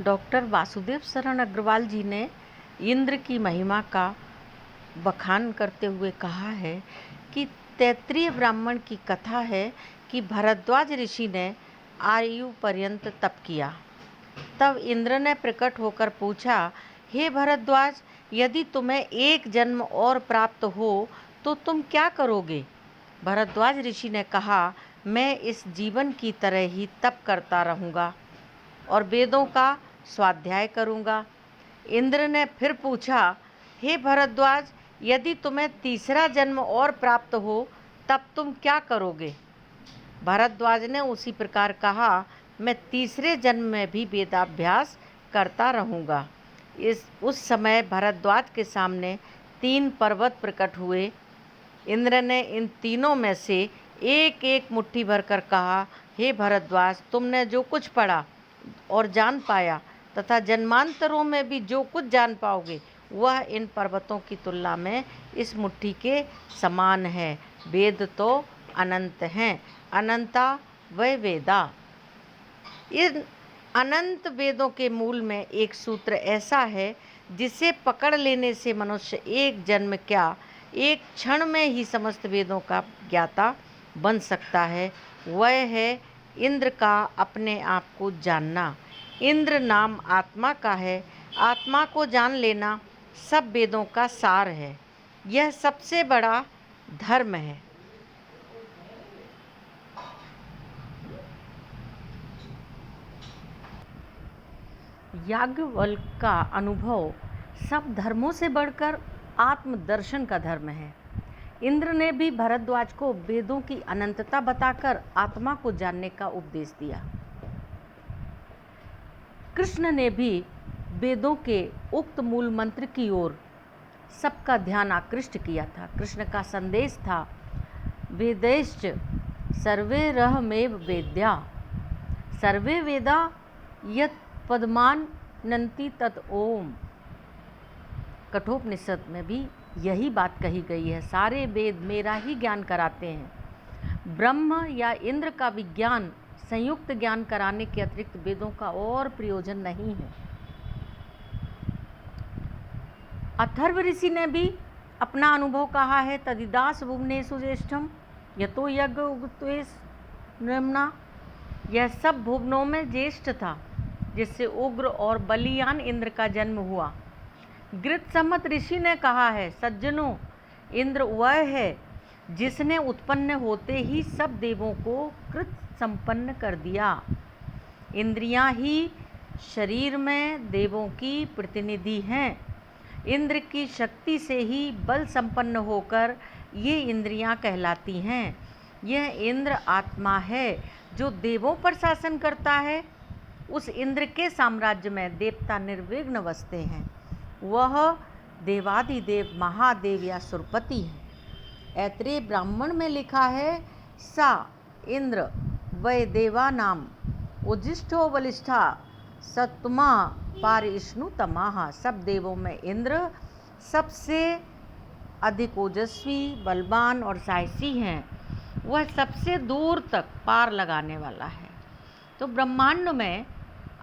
Doctor Vasudev शरण अग्रवाल जी ने इंद्र की महिमा का बखान करते हुए कहा है कि तैत्तिरीय ब्राह्मण की कथा है कि भरद्वाज ऋषि ने आयु पर्यंत तप किया। तब इंद्र ने प्रकट होकर पूछा, हे भरद्वाज, यदि तुम्हें एक जन्म और प्राप्त हो तो तुम क्या करोगे? भरद्वाज ऋषि ने कहा, मैं इस जीवन की तरह ही तप करता रहूँगा और वेदों का स्वाध्याय करूँगा। इंद्र ने फिर पूछा, हे भरद्वाज, यदि तुम्हें तीसरा जन्म और प्राप्त हो तब तुम क्या करोगे? भरद्वाज ने उसी प्रकार कहा, मैं तीसरे जन्म में भी वेदाभ्यास करता रहूँगा। उस समय भरद्वाज के सामने 3 पर्वत प्रकट हुए। इंद्र ने इन तीनों में से एक एक मुट्ठी भरकर कहा, हे भरद्वाज, तुमने जो कुछ पढ़ा और जान पाया तथा जन्मांतरों में भी जो कुछ जान पाओगे वह इन पर्वतों की तुलना में इस मुट्ठी के समान है। वेद तो अनंत हैं, अनंता वै वेदा। इन अनंत वेदों के मूल में एक सूत्र ऐसा है जिसे पकड़ लेने से मनुष्य एक जन्म क्या, एक क्षण में ही समस्त वेदों का ज्ञाता बन सकता है। वह है इंद्र का अपने आप को जानना। इंद्र नाम आत्मा का है। आत्मा को जान लेना सब वेदों का सार है। यह सबसे बड़ा धर्म है। याज्ञवल्क्य का अनुभव सब धर्मों से बढ़कर आत्मदर्शन का धर्म है। इंद्र ने भी भरद्वाज को वेदों की अनंतता बताकर आत्मा को जानने का उपदेश दिया। कृष्ण ने भी वेदों के उक्त मूल मंत्र की ओर सबका ध्यान आकृष्ट किया था। कृष्ण का संदेश था, वेदैश्च सर्वे रहमेव वेद्या, सर्वे वेदा यत् पद्मानन्ति तत् ओम। कठोपनिषद में भी यही बात कही गई है, सारे वेद मेरा ही ज्ञान कराते हैं। ब्रह्म या इंद्र का विज्ञान संयुक्त ज्ञान कराने के अतिरिक्त वेदों का और प्रयोजन नहीं है। अथर्व ऋषि ने भी अपना अनुभव कहा है, तदिदास भुवनेषु ज्येष्ठम यतो यज्ञ उगत्वेष नृम्ना। यह सब भुवनों में ज्येष्ठ था जिससे उग्र और बलियान इंद्र का जन्म हुआ। गृत्सम्मत ऋषि ने कहा है, सज्जनों, इंद्र वह है जिसने उत्पन्न होते ही सब देवों को कृत संपन्न कर दिया। इंद्रियां ही शरीर में देवों की प्रतिनिधि हैं। इंद्र की शक्ति से ही बल संपन्न होकर ये इंद्रियां कहलाती हैं। यह इंद्र आत्मा है जो देवों पर शासन करता है। उस इंद्र के साम्राज्य में देवता निर्विघ्न बसते हैं। वह देवादिदेव महादेव या सुरपति है। ऐत्रेय ब्राह्मण में लिखा है, सा इंद्र वै देवा नाम उजिष्ठो बलिष्ठा सत्तमा पारिष्णु तमाहा। सब देवों में इंद्र सबसे अधिक ओजस्वी, बलवान और साहसी हैं। वह सबसे दूर तक पार लगाने वाला है। तो ब्रह्मांड में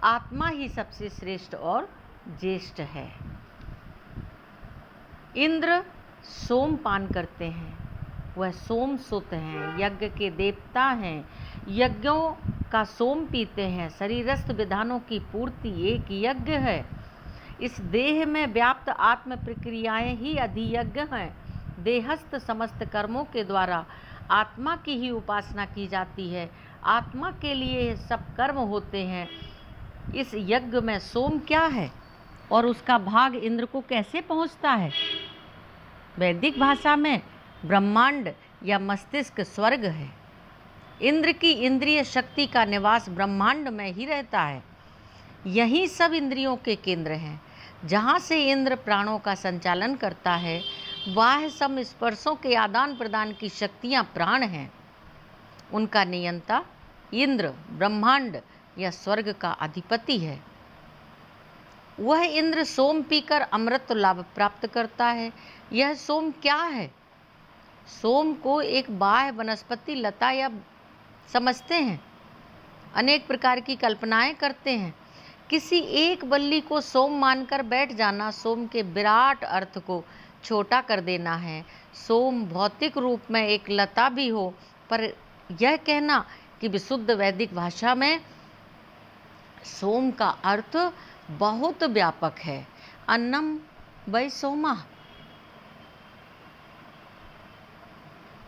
आत्मा ही सबसे श्रेष्ठ और ज्येष्ठ है। इंद्र सोम पान करते हैं, वह सोम सुत हैं, यज्ञ के देवता हैं। यज्ञों का सोम पीते हैं। शरीरस्थ विधानों की पूर्ति एक यज्ञ है। इस देह में व्याप्त आत्म प्रक्रियाएं ही अधियज्ञ हैं। देहस्थ समस्त कर्मों के द्वारा आत्मा की ही उपासना की जाती है। आत्मा के लिए सब कर्म होते हैं। इस यज्ञ में सोम क्या है और उसका भाग इंद्र को कैसे पहुंचता है? वैदिक भाषा में ब्रह्मांड या मस्तिष्क स्वर्ग है। इंद्र की इंद्रिय शक्ति का निवास ब्रह्मांड में ही रहता है। यही सब इंद्रियों के केंद्र हैं। जहाँ से इंद्र प्राणों का संचालन करता है, बाह्य संस्पर्शों के आदान प्रदान की शक्तियाँ प्राण हैं। उनका नियंता इंद्र ब्रह्मांड या स्वर्ग का अधिपति है। वह इंद्र सोम पीकर अमृत लाभ प्राप्त करता है। यह सोम क्या है? सोम को एक बाह्य वनस्पति लता या समझते हैं। अनेक प्रकार की कल्पनाएं करते हैं किसी एक बल्ली को सोम मानकर बैठ जाना सोम के विराट अर्थ को छोटा कर देना है। सोम भौतिक रूप में एक लता भी हो, पर यह कहना कि विशुद्ध वैदिक भाषा में सोम का अर्थ बहुत व्यापक है। अन्नम वै सोमा,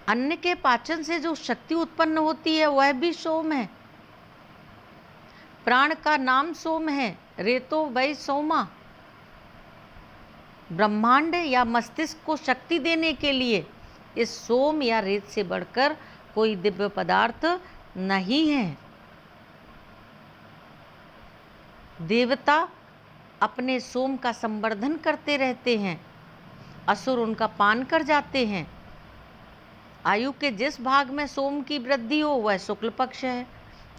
अन्न के पाचन से जो शक्ति उत्पन्न होती है वह भी सोम है। प्राण का नाम सोम है, रेतो वै सोमा। ब्रह्मांड या मस्तिष्क को शक्ति देने के लिए इस सोम या रेत से बढ़कर कोई दिव्य पदार्थ नहीं है। देवता अपने सोम का संवर्धन करते रहते हैं, असुर उनका पान कर जाते हैं। आयु के जिस भाग में सोम की वृद्धि हो वह शुक्ल पक्ष है,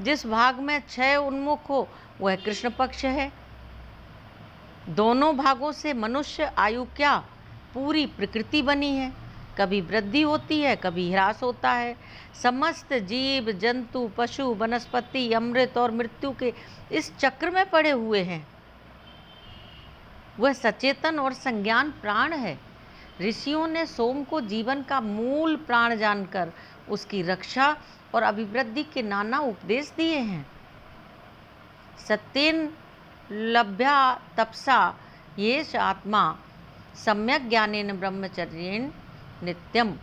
जिस भाग में क्षय उन्मुख हो वह कृष्ण पक्ष है। दोनों भागों से मनुष्य आयु क्या पूरी प्रकृति बनी है, कभी वृद्धि होती है कभी ह्रास होता है। समस्त जीव जंतु पशु वनस्पति अमृत और मृत्यु के इस चक्र में पड़े हुए हैं। वह सचेतन और संज्ञान प्राण है। ऋषियों ने सोम को जीवन का मूल प्राण जानकर उसकी रक्षा और अभिवृद्धि के नाना उपदेश दिए हैं। सत्येन लभ्या तपसा येष आत्मा सम्यक ज्ञानेन ब्रह्मचर्येण नित्यम।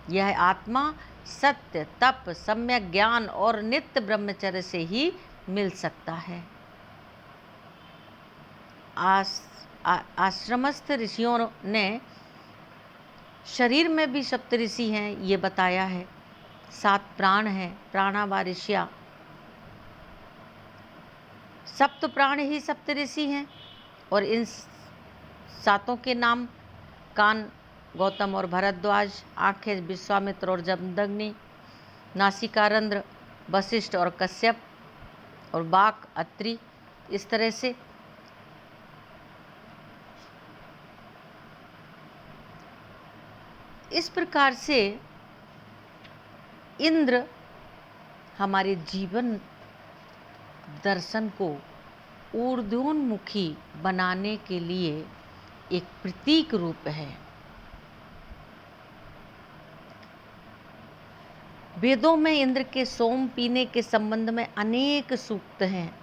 यह आत्मा सत्य तप सम्यक ज्ञान और नित्य ब्रह्मचर्य से ही मिल सकता है। आश्रमस्थ ऋषियों ने शरीर में भी सप्तऋषि हैं ये बताया है। 7 प्राण हैं, प्राणावारिष्या। सप्त प्राण ही सप्तऋषि हैं और इन 7 के नाम कान गौतम और भरद्वाज, आंखें विश्वामित्र और जमदग्नि, नासिका रंध्र वशिष्ठ और कश्यप और बाक अत्रि। इस तरह से इस प्रकार से इंद्र हमारे जीवन दर्शन को ऊर्ध्वोन्मुखी बनाने के लिए एक प्रतीक रूप है। वेदों में इंद्र के सोम पीने के संबंध में अनेक सूक्त हैं।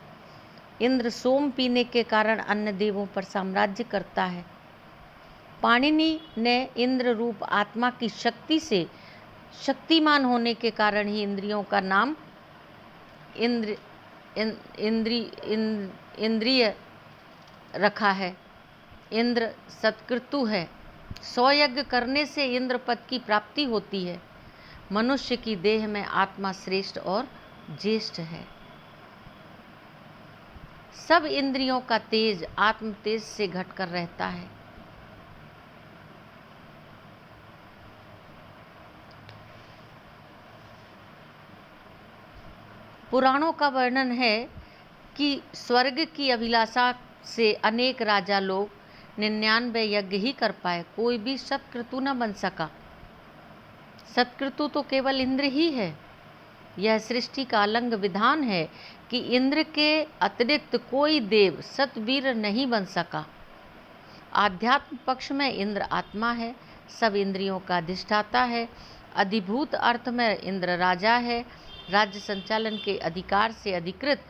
इंद्र सोम पीने के कारण अन्य देवों पर साम्राज्य करता है। पाणिनि ने इंद्र रूप आत्मा की शक्ति से शक्तिमान होने के कारण ही इंद्रियों का नाम इंद्रिय रखा है। इंद्र सत्कृतु है। 100 यज्ञ करने से इंद्र पद की प्राप्ति होती है। मनुष्य की देह में आत्मा श्रेष्ठ और ज्येष्ठ है। सब इंद्रियों का तेज आत्म तेज से घटकर रहता है। पुराणों का वर्णन है कि स्वर्ग की अभिलाषा से अनेक राजा लोग 99 यज्ञ ही कर पाए, कोई भी सत्क्रतु न बन सका। सत्क्रतु तो केवल इंद्र ही है। यह सृष्टि का अलंग विधान है कि इंद्र के अतिरिक्त कोई देव सतवीर नहीं बन सका। आध्यात्म पक्ष में इंद्र आत्मा है, सब इंद्रियों का अधिष्ठाता है। अधिभूत अर्थ में इंद्र राजा है। राज्य संचालन के अधिकार से अधिकृत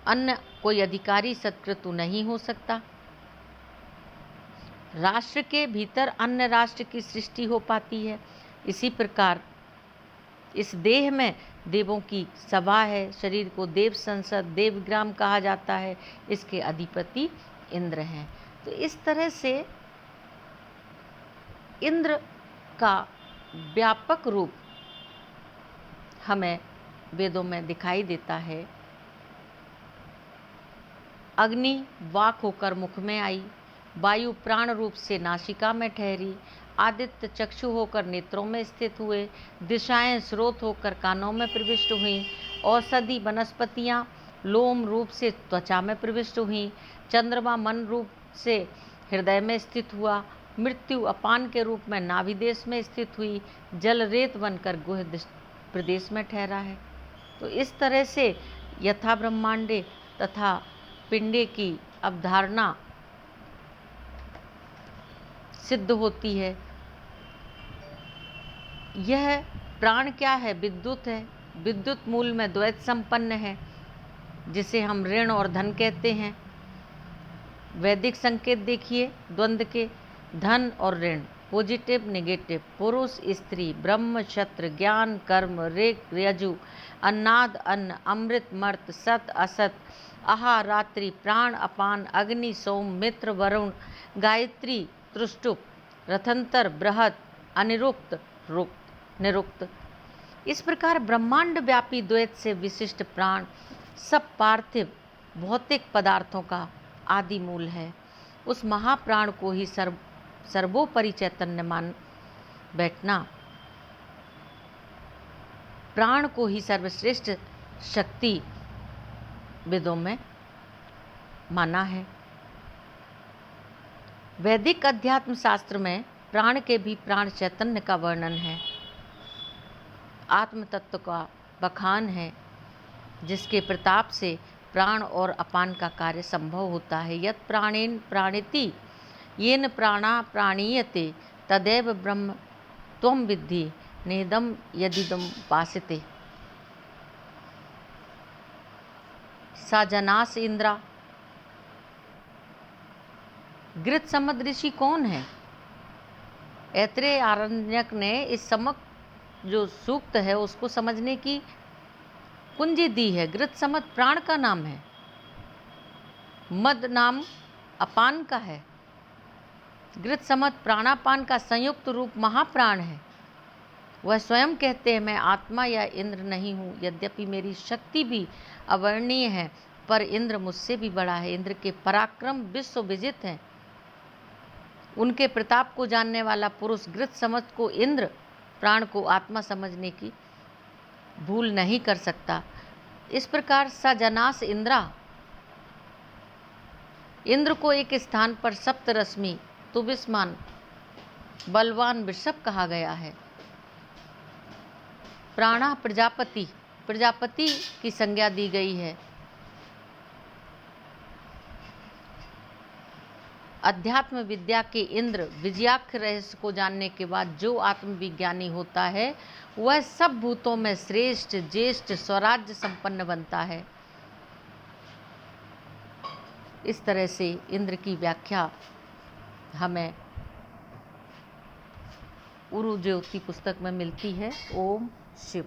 अन्य कोई अधिकारी सत्क्रतु नहीं हो सकता। राष्ट्र के भीतर अन्य राष्ट्र की सृष्टि हो पाती है। इसी प्रकार इस देह में देवों की सभा है। शरीर को देव संसद देवग्राम कहा जाता है। इसके अधिपति इंद्र हैं। तो इस तरह से इंद्र का व्यापक रूप हमें वेदों में दिखाई देता है। अग्नि वाक होकर मुख में आई, वायु प्राण रूप से नासिका में ठहरी, आदित्य चक्षु होकर नेत्रों में स्थित हुए, दिशाएं स्रोत होकर कानों में प्रविष्ट हुईं, औषधि वनस्पतियां लोम रूप से त्वचा में प्रविष्ट हुईं, चंद्रमा मन रूप से हृदय में स्थित हुआ, मृत्यु अपान के रूप में नाभि देश में स्थित हुई, जल रेत बनकर गुह प्रदेश में ठहरा है। तो इस तरह से यथा ब्रह्मांडे तथा पिंडे की अवधारणा सिद्ध होती है। यह प्राण क्या है? विद्युत है। विद्युत मूल में द्वैत संपन्न है, जिसे हम ऋण और धन कहते हैं। वैदिक संकेत देखिए द्वंद्व के, धन और ऋण, पॉजिटिव नेगेटिव, पुरुष स्त्री, ब्रह्म क्षत्र, ज्ञान कर्म, ऋग यजु, अन्नाद अन्न, अमृत मर्त, सत असत, आहार रात्रि, प्राण अपान, अग्नि सोम, मित्र वरुण, गायत्री त्रुष्टुप, रथंतर बृहद, अनिरुक्त रुक्त निरुक्त। इस प्रकार ब्रह्मांड व्यापी द्वैत से विशिष्ट प्राण सब पार्थिव भौतिक पदार्थों का आदि मूल है। उस महाप्राण को ही सर्वोपरि चैतन्य मान बैठना, प्राण को ही सर्वश्रेष्ठ शक्ति वेदों में माना है। वैदिक अध्यात्म शास्त्र में प्राण के भी प्राण चैतन्य का वर्णन है, आत्म तत्व का बखान है, जिसके प्रताप से प्राण और अपान का कार्य संभव होता है। यत् प्राणेन प्राणिति येन प्राणा प्राणीयते तदेव ब्रह्म त्वं विद्धि नेदम यदिदम पासिते। सा जनास इंद्रा। गृत समद ऋषि कौन है? ऐत्रेय आरण्यक ने इस समक जो सूक्त है उसको समझने की कुंजी दी है। गृत समद प्राण का नाम है, मद नाम अपान का है। गृत समद प्राणापान का संयुक्त रूप महाप्राण है। वह स्वयं कहते हैं, मैं आत्मा या इंद्र नहीं हूँ, यद्यपि मेरी शक्ति भी अवर्णीय है, पर इंद्र मुझसे भी बड़ा है। इंद्र के पराक्रम विश्व विजित हैं। उनके प्रताप को जानने वाला पुरुष गृत समझ को इंद्र, प्राण को आत्मा समझने की भूल नहीं कर सकता। इस प्रकार स जनास इंद्रा, इंद्र को एक स्थान पर सप्तरश्मि तुबिस्मान बलवान वृषभ कहा गया है। प्राणा प्रजापति, प्रजापति की संज्ञा दी गई है। अध्यात्म विद्या के इंद्र विजयाख्य रहस्य को जानने के बाद जो आत्मविज्ञानी होता है वह सब भूतों में श्रेष्ठ ज्येष्ठ स्वराज्य संपन्न बनता है। इस तरह से इंद्र की व्याख्या हमें उरु ज्योति पुस्तक में मिलती है। ओम शिव।